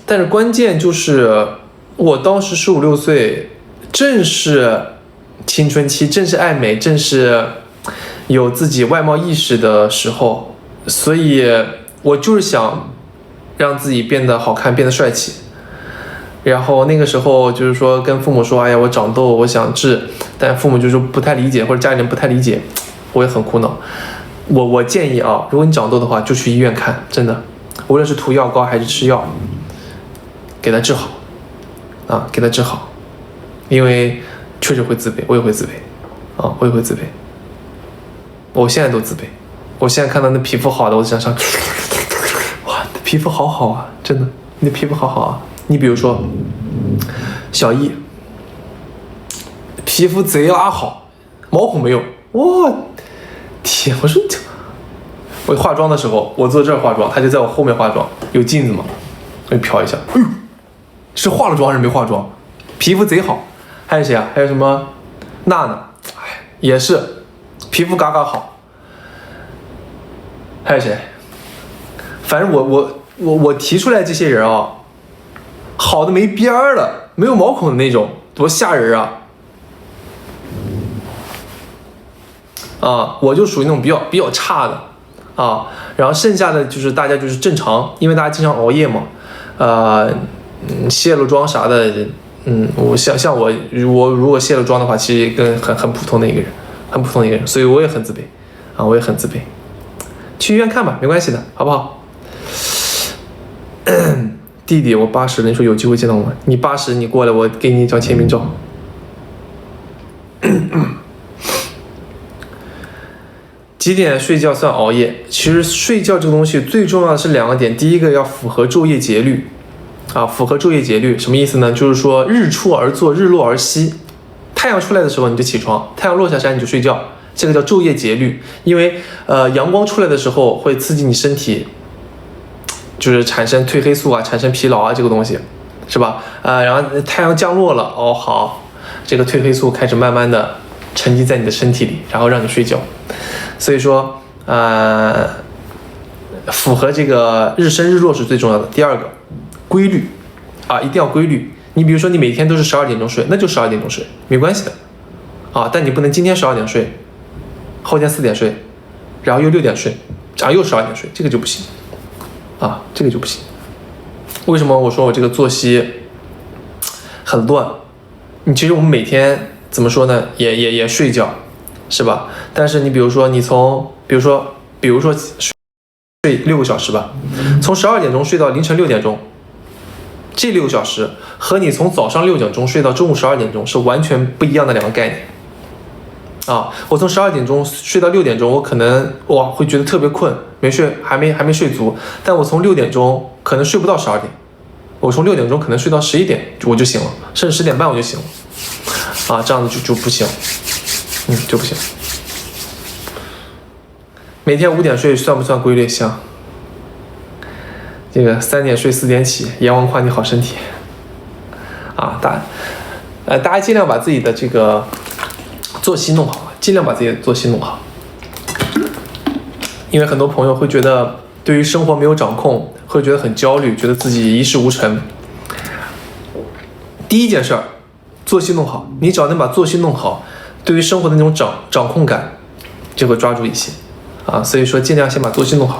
但是关键就是我当时15、16岁，正是青春期，正是爱美，正是有自己外貌意识的时候，所以我就是想让自己变得好看，变得帅气。然后那个时候就是说跟父母说，我长痘，我想治，但父母就是不太理解，或者家里人不太理解，我也很苦恼。我建议如果你长痘的话，就去医院看，真的，无论是涂药膏还是吃药，给它治好给它治好，因为确实会自卑，我也会自卑我也会自卑，我现在都自卑。我现在看到那皮肤好的，我就想哇，你的皮肤好好真的，你的皮肤好好你比如说小易，皮肤贼拉好，毛孔没有，天，我化妆的时候，我坐这儿化妆，他就在我后面化妆，有镜子嘛，我就瞟一下，是化了妆还是没化妆？皮肤贼好。还有谁还有什么娜娜，也是皮肤嘎嘎好。还有谁？反正我提出来这些人好的没边儿了，没有毛孔的那种，多吓人啊，我就属于那种比较差的啊。然后剩下的就是大家就是正常，因为大家经常熬夜嘛，卸了妆啥的，我像我如果卸了妆的话，其实跟很普通的一个人，很普通的一个人，所以我也很自卑啊，我也很自卑。去医院看吧，没关系的，好不好？弟弟，我80了，你说有机会见到我吗？你80，你过来，我给你一张签名照。几点睡觉算熬夜？其实睡觉这个东西最重要的是2个点，第一个要符合昼夜节律，啊，符合昼夜节律什么意思呢？就是说日出而作，日落而息，太阳出来的时候你就起床，太阳落下山你就睡觉，这个叫昼夜节律。因为阳光出来的时候会刺激你身体，就是产生褪黑素啊，产生疲劳啊，这个东西是吧？然后太阳降落了，哦好，这个褪黑素开始慢慢的沉积在你的身体里，然后让你睡觉。所以说，符合这个日升日落是最重要的。第二个，规律啊，一定要规律。你比如说，你每天都是12点钟睡，那就12点钟睡，没关系的啊。但你不能今天12点睡，后天4点睡，然后又6点睡，然后又12点睡，这个就不行啊，这个就不行。为什么我说我这个作息很乱？其实我们每天怎么说呢，也睡觉。是吧？但是你比如说比如说睡6个小时吧，从12点钟睡到凌晨6点钟，这6个小时和你从早上6点钟睡到中午12点钟是完全不一样的2个概念啊！我从12点钟睡到6点钟，我可能会觉得特别困，没睡，还没睡足，但我从6点钟可能睡不到12点，我从6点钟可能睡到11点我就醒了，甚至10点半我就醒了啊！这样子就不行。就不行。每天5点睡算不算规律？行。这个3点睡4点起，阎王夸你好身体。啊，大家尽量把自己的这个作息弄好，尽量把自己的作息弄好。因为很多朋友会觉得对于生活没有掌控，会觉得很焦虑，觉得自己一事无成。第一件事儿，作息弄好，你只要能把作息弄好，对于生活的那种掌控感就会抓住一些啊，所以说尽量先把作息弄好。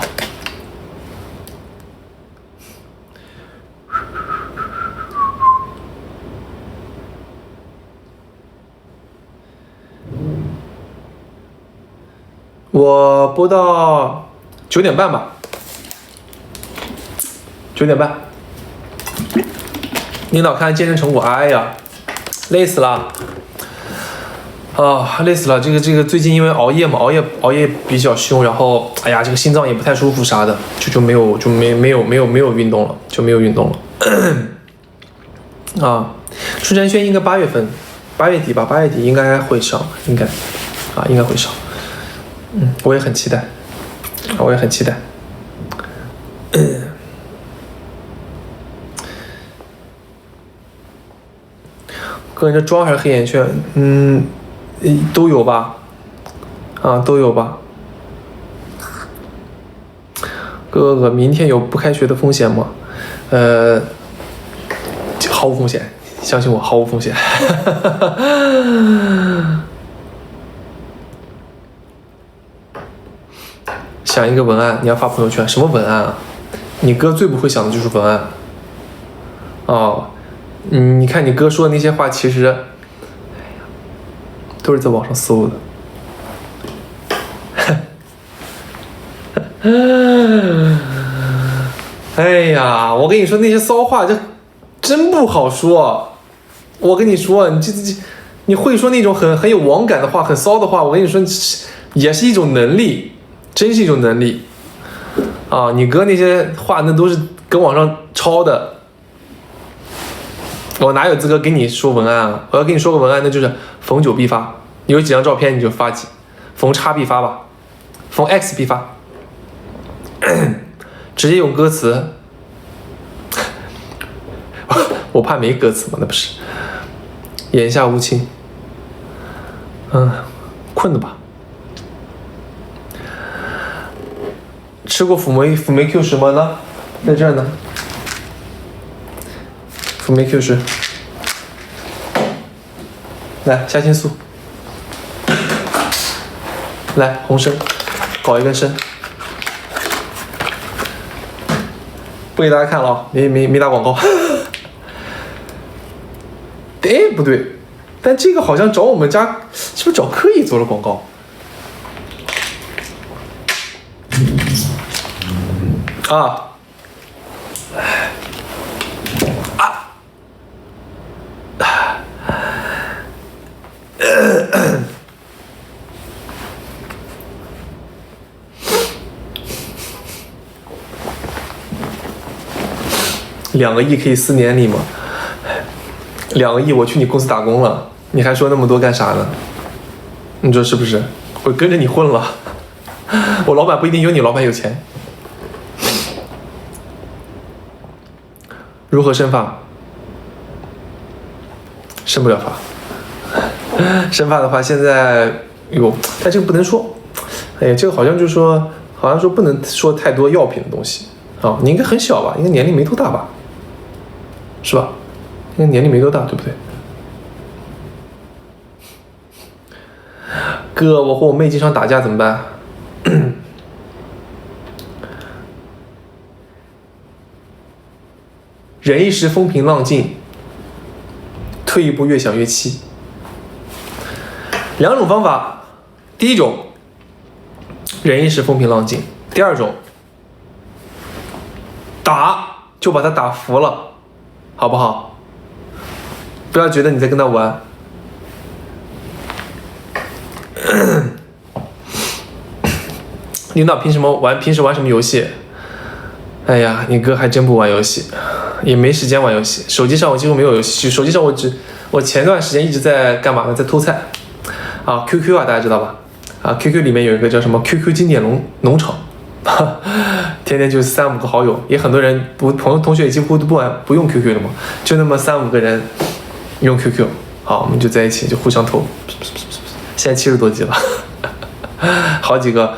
我播到9点半吧，9点半。领导看健身成果，哎呀，累死了。累死了！这个最近因为熬夜嘛，熬夜比较凶，然后哎呀，这个心脏也不太舒服啥的，就没有运动了，就没有运动了。啊，春山轩应该8月底吧，8月底应该会上，应该会上。我也很期待，我也很期待。个人的妆还是黑眼圈，都有吧，都有吧。哥哥，明天有不开学的风险吗？毫无风险，相信我，毫无风险。想一个文案，你要发朋友圈，什么文案啊？你哥最不会想的就是文案。你看你哥说的那些话，其实都是在网上搜的。哎呀，我跟你说那些骚话，这真不好说。我跟你说，你会说那种很有网感的话，很骚的话，我跟你说，也是一种能力，真是一种能力啊！你哥那些话，那都是跟网上抄的。我哪有资格跟你说文案啊？我要跟你说个文案，那就是逢9必发。你有几张照片你就发几，逢叉必发吧，逢 X 必发，直接用歌词。我怕没歌词嘛，那不是。眼下无情。困了吧？吃过辅酶 Q10吗？呢，在这儿呢。辅酶 Q10，来虾青素。来红参，搞一根参，不给大家看了啊，没打广告。哎，不对，但这个好像找我们家，是不是找科艺做了广告？啊。2个亿可以4年里吗？2个亿我去你公司打工了，你还说那么多干啥呢？你说是不是？我跟着你混了，我老板不一定有你老板有钱。如何生发？生不了发。生发的话，现在但这个不能说。哎，这个好像说不能说太多药品的东西啊。你应该很小吧？应该年龄没多大吧？是吧？应该年龄没多大，对不对？哥，我和我妹经常打架怎么办？忍一时风平浪静，退一步越想越气。2种方法，第一种，忍一时风平浪静；第二种，打就把他打服了，好不好？不要觉得你在跟他玩。领导平时玩什么游戏？哎呀，你哥还真不玩游戏，也没时间玩游戏。手机上我几乎没有游戏，手机上我前段时间一直在干嘛呢？在偷菜。啊 ，QQ 啊，大家知道吧？啊 ，QQ 里面有一个叫什么 QQ 经典农场，天天就是3-5个好友，也很多人同学也几乎都不用 QQ 了嘛，就那么3-5个人用 QQ， 好，我们就在一起就互相偷，现在70多级了，好几个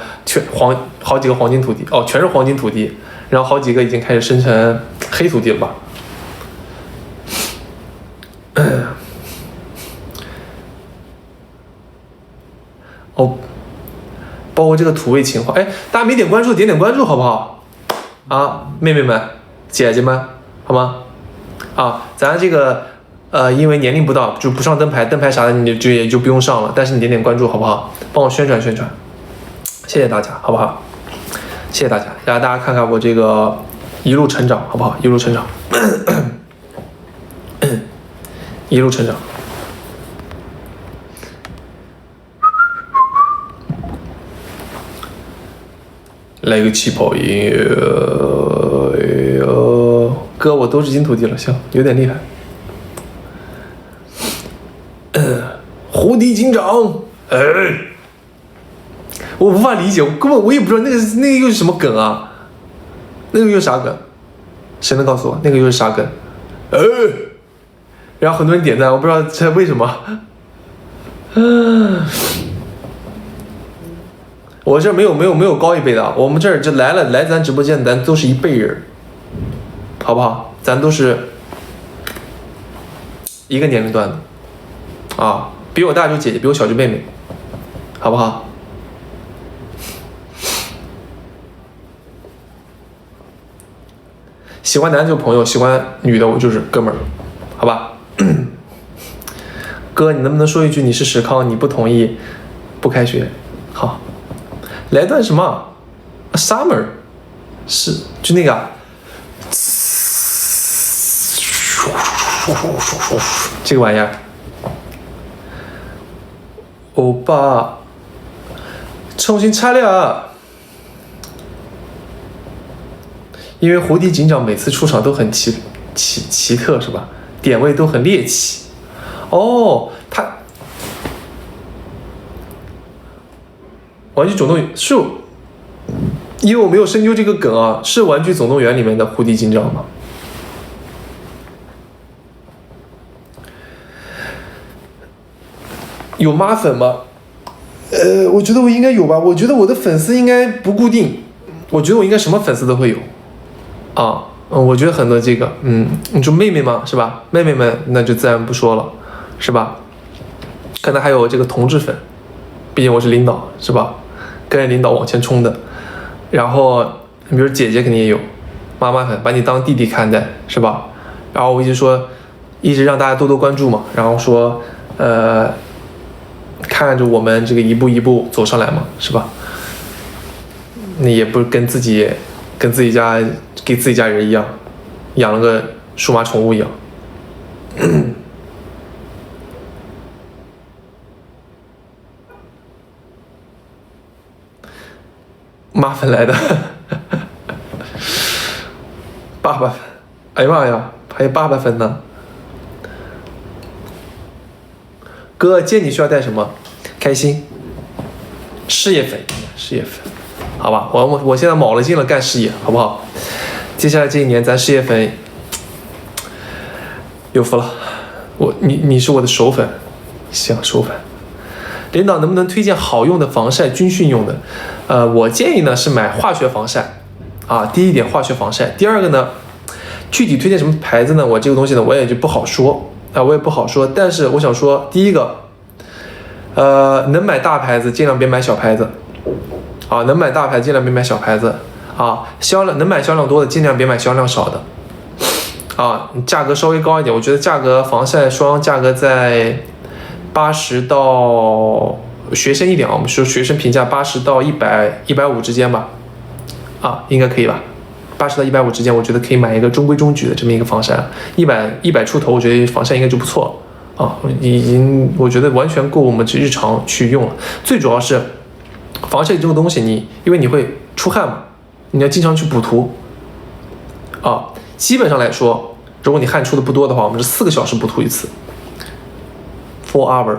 黄金土地哦，全是黄金土地，然后好几个已经开始生成黑土地了吧？哦，包括这个土味情话，哎，大家没点关注，点关注好不好？啊，妹妹们、姐姐们，好吗？啊，咱这个因为年龄不到，就不上灯牌啥的，你也就不用上了。但是你点关注好不好？帮我宣传，谢谢大家，好不好？谢谢大家，让大家看看我这个一路成长，好不好？一路成长，一路成长。来个气泡音乐，哥，我都是金土地了，行，有点厉害。胡迪警长，哎，我无法理解，我也不知道那个又是什么梗啊？那个又是啥梗？谁能告诉我那个又是啥梗？然后很多人点赞，我不知道这为什么。我这没有高一辈的，我们这儿来咱直播间，咱都是一辈人，好不好？咱都是一个年龄段的，啊，比我大就姐姐，比我小就妹妹，好不好？喜欢男的就朋友，喜欢女的我就是哥们儿，好吧？哥，你能不能说一句你是史康，你不同意不开学？好。来段什么 ？Summer 是就那个，这个玩意儿。欧巴，重新拆了，因为胡迪警长每次出场都很奇特，是吧？点位都很猎奇。哦，他。玩具总动员是，因为我没有深究这个梗啊，是玩具总动员里面的胡迪警长吗？有妈粉吗？我觉得我应该有吧。我觉得我的粉丝应该不固定，我觉得我应该什么粉丝都会有啊。我觉得很多这个，你说妹妹嘛，是吧？妹妹们那就自然不说了，是吧？可能还有这个同志粉，毕竟我是领导，是吧？跟着领导往前冲的。然后比如姐姐肯定也有，妈妈把你当弟弟看待，是吧？然后我一直让大家多多关注嘛，然后说看着我们这个一步一步走上来嘛，是吧？那也不是跟自己家给自己家人一样，养了个数码宠物一样。妈粉来的爸爸粉，哎呀妈呀，还有爸爸粉呢。哥，接你需要带什么？开心，事业粉，好吧，我现在卯了劲了干事业，好不好？接下来这一年咱事业粉有福了，你是我的首粉，行，首粉。领导能不能推荐好用的防晒，军训用的？我建议呢是买化学防晒啊。第一点，化学防晒。第二个呢，具体推荐什么牌子呢？我这个东西呢我也就不好说啊，我也不好说。但是我想说，第一个，能买大牌子尽量别买小牌子啊，能买大牌尽量别买小牌子啊，能买销量多的尽量别买销量少的啊，价格稍微高一点，我觉得价格防晒霜价格在80到学生一点啊，我们说学生评价80到150之间吧，啊，应该可以吧？80到150之间，我觉得可以买一个中规中矩的这么一个防晒了。100出头，我觉得防晒应该就不错啊，已经我觉得完全够我们日常去用了。最主要是防晒这个东西，因为你会出汗嘛，你要经常去补涂啊。基本上来说，如果你汗出的不多的话，我们是4个小时补涂一次。4 hour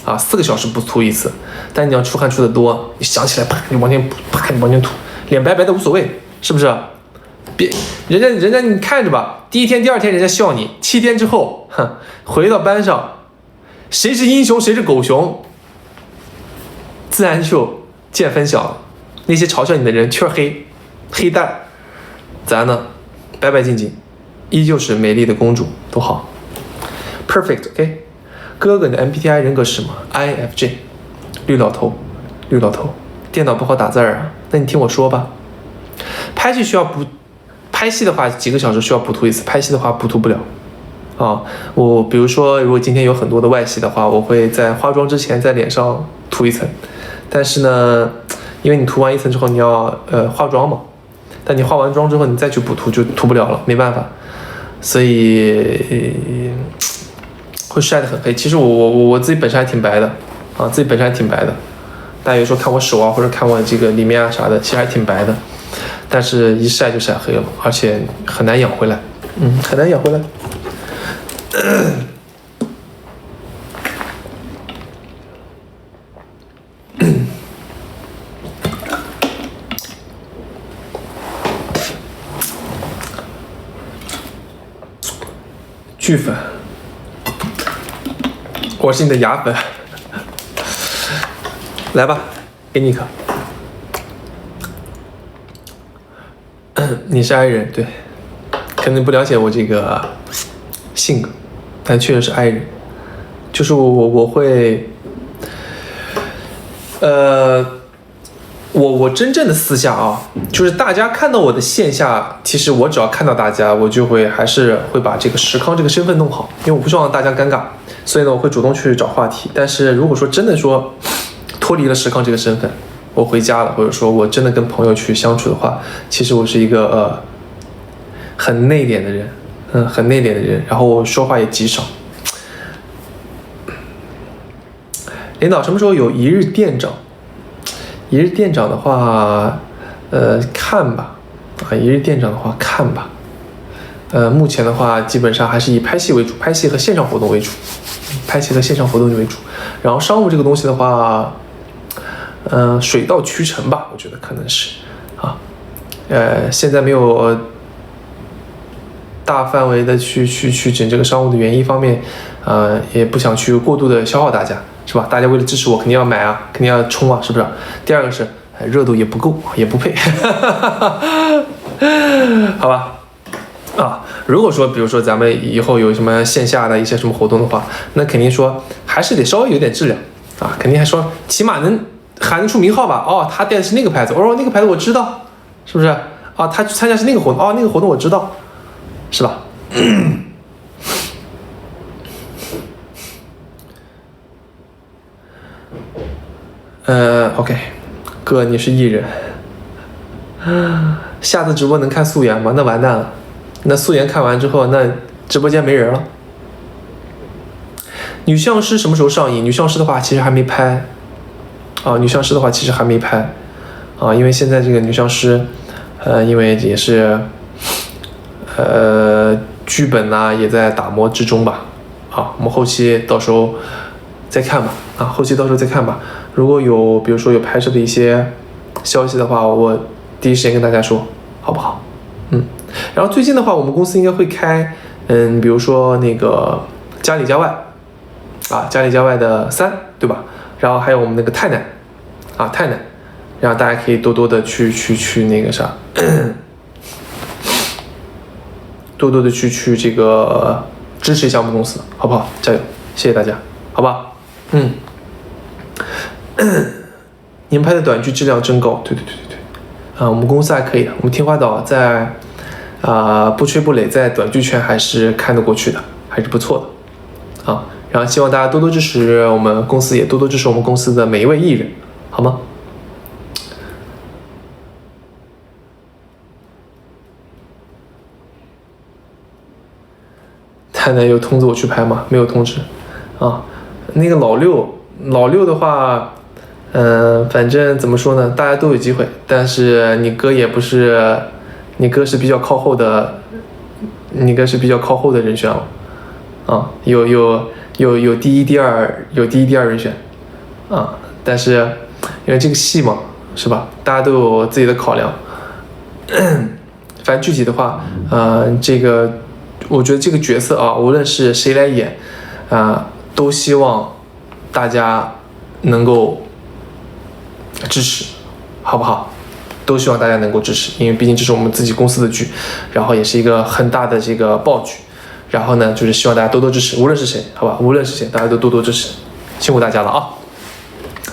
啊，4个小时补涂一次。但你要出汗出的多，你想起来啪你往前补，啪你往前涂，脸白白的无所谓，是不是？别人家你看着吧，第一天第二天人家笑你，7天之后，回到班上，谁是英雄谁是狗熊，自然就见分晓了。那些嘲笑你的人圈黑蛋，咱呢白白净净，依旧是美丽的公主，多好 ，perfect OK。哥哥，你的 MBTI 人格是什么 ？INFJ， 绿老头，电脑不好打字啊？那你听我说吧。拍戏的话几个小时需要补涂一次，拍戏的话补涂不了啊。我比如说，如果今天有很多的外戏的话，我会在化妆之前在脸上涂一层，但是呢，因为你涂完一层之后你要化妆嘛，但你化完妆之后你再去补涂就涂不了了，没办法，所以会晒得很黑。其实我自己本身还挺白的啊，大家有时候看我手啊，或者看我这个里面啊啥的，其实还挺白的，但是一晒就晒黑了，而且很难养回来，很难养回来。巨粉，我是你的牙粉，来吧，给你一颗。你是 I 人，对，可能不了解我这个性格，但确实是 I 人，就是我会，我真正的私下啊，就是大家看到我的线下，其实我只要看到大家，我就还是会把这个石康这个身份弄好，因为我不希望大家尴尬，所以呢，我会主动去找话题。但是如果说真的说脱离了石康这个身份，我回家了，或者说我真的跟朋友去相处的话，其实我是一个很内敛的人，很内敛的人，然后我说话也极少。领导什么时候有一日店长？一日店长的话，看吧，一日店长的话看吧，目前的话基本上还是以拍戏为主，拍戏和线上活动为主，然后商务这个东西的话，水到渠成吧，我觉得可能是啊，现在没有大范围的去整这个商务的原因，一方面，也不想去过度的消耗大家。是吧？大家为了支持我，肯定要买啊，肯定要冲啊，是不是？第二个是热度也不够，也不配，好吧？啊，如果说比如说咱们以后有什么线下的一些什么活动的话，那肯定说还是得稍微有点质量啊，肯定还说起码能喊得出名号吧？哦，他带的是那个牌子，我说那个牌子我知道，是不是？啊，他去参加是那个活动，哦，那个活动我知道，是吧？OK， 哥你是艺人，下次直播能看素颜吗？那完蛋了，那素颜看完之后，那直播间没人了。女相师什么时候上映？女相师的话其实还没拍，啊，女相师的话其实还没拍，啊，因为现在这个女相师，因为也是，剧本呢也在打磨之中吧，啊，我们后期到时候再看吧，啊，后期到时候再看吧。如果有比如说有拍摄的一些消息的话，我第一时间跟大家说，好不好？然后最近的话，我们公司应该会开，比如说那个家里家外。啊，家里家外的3，对吧？然后还有我们那个太奶，啊太奶，然后大家可以多多的去那个啥，多多的去这个支持一下我们公司，好不好？加油，谢谢大家，好吧？你们拍的短剧质量真高，对，啊，我们公司还可以的，我们天花岛在不吹不擂，在短剧圈还是看得过去的，还是不错的，啊。然后希望大家多多支持我们公司，也多多支持我们公司的每一位艺人，好吗？太奶有通知我去拍吗？没有通知啊。那个老六的话，反正怎么说呢，大家都有机会，但是你哥也不是，你哥是比较靠后的，人选了，啊，有第一、第二人选，啊，但是因为这个戏嘛，是吧？大家都有自己的考量。反正具体的话，这个我觉得这个角色啊，无论是谁来演，都希望大家能够支持，好不好？都希望大家能够支持，因为毕竟这是我们自己公司的剧，然后也是一个很大的这个爆剧。然后呢，就是希望大家多多支持，无论是谁，好吧，无论是谁，大家都多多支持，辛苦大家了啊！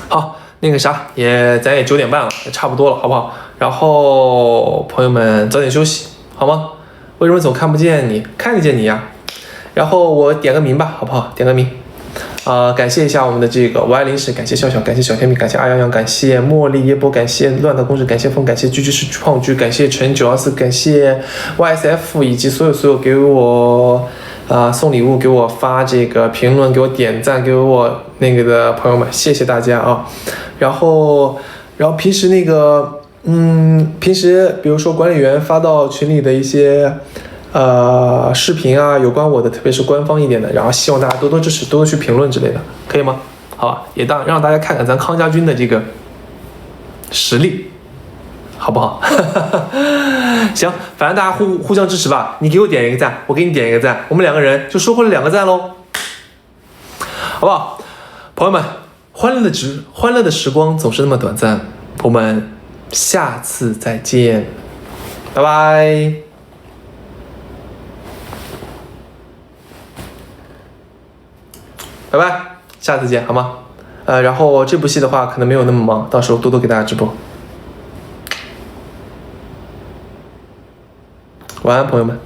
好，那个啥，咱也9点半了，也差不多了，好不好？然后朋友们早点休息，好吗？为什么总看不见你？看得见你呀。然后我点个名吧，好不好？点个名。感谢一下我们的这个我爱零食，感谢笑笑，感谢小甜米，感谢阿洋洋，感谢茉莉耶波，感谢乱的公式，感谢风，感谢居是胖居，感谢陈924，感谢 YSF 以及所有给我送礼物，给我发这个评论，给我点赞，给我那个的朋友们，谢谢大家啊。然后平时那个平时比如说管理员发到群里的一些视频啊，有关我的，特别是官方一点的，然后希望大家多多支持，多多去评论之类的，可以吗？好吧，也让大家看看咱康家军的这个实力，好不好？行，反正大家互相支持吧，你给我点一个赞，我给你点一个赞，我们2个人就收获了2个赞喽，好不好？朋友们，欢乐的时光总是那么短暂，我们下次再见，拜拜。拜拜，下次见，好吗？然后这部戏的话可能没有那么忙，到时候多多给大家直播。晚安，朋友们。